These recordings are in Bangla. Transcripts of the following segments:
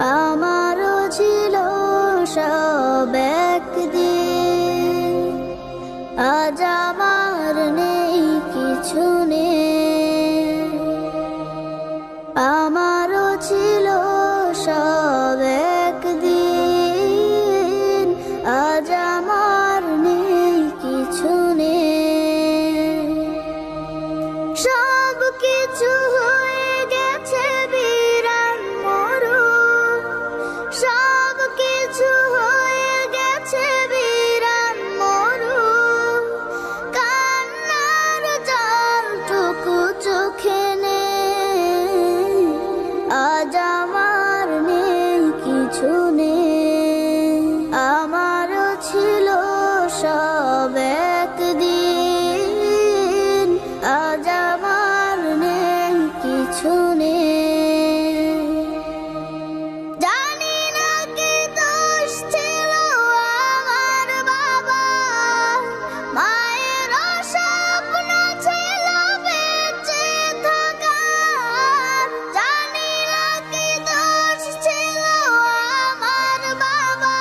আমারও ছিল সব একদিন, আজ আমার নেই কিছু নেই। আমারও ছিল সব একদিন, আজ আমার নেই কিছু নেই। সব কিছু হয়ে গেছে বিরান মরু, সব কিছু হয়ে গেছে বিরান মরু। কান্নার জলটুকু চোখে নেই, আজ আমার নেই কিছু নেই। আমারও ছিল সব একদিন, আজ আমার নেই কিছু নেই। জানি না কি দোষ ছিল আমার বাবা, মায়ের স্বপ্ন ছিল বেঁচে থাকার। জানি না কি দোষ ছিল আমার বাবা,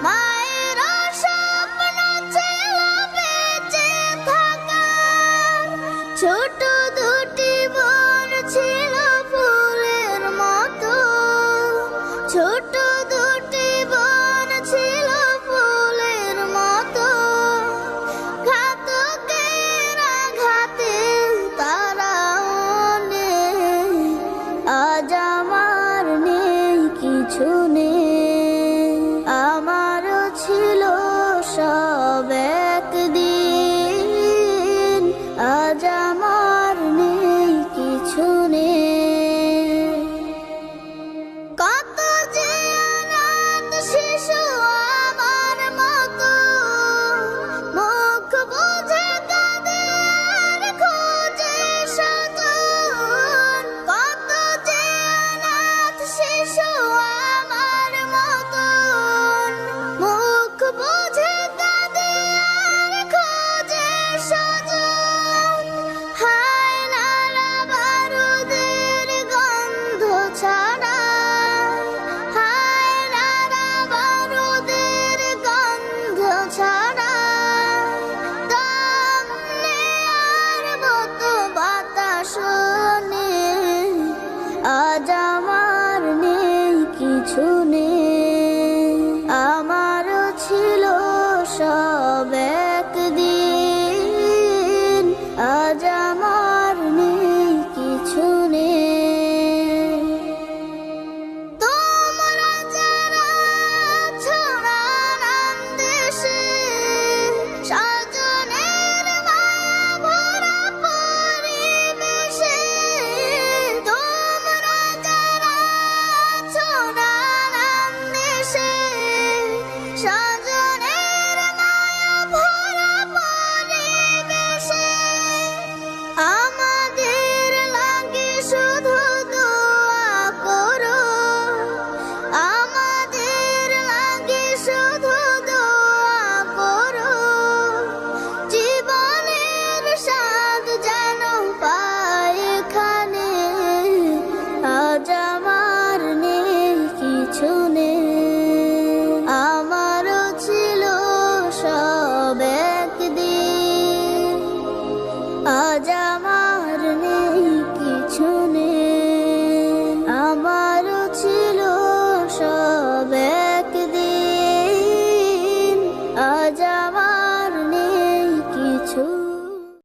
মায়ের স্বপ্ন ছিল বেঁচে থাকার। ছোট দুটি বোন ছিল ফুলের মতো, ছোট দুটি বোন ছিল ফুলের মতো। ঘাতকের আঘাতে তারাও নেই, আজ আমার নেই কিছু নেই।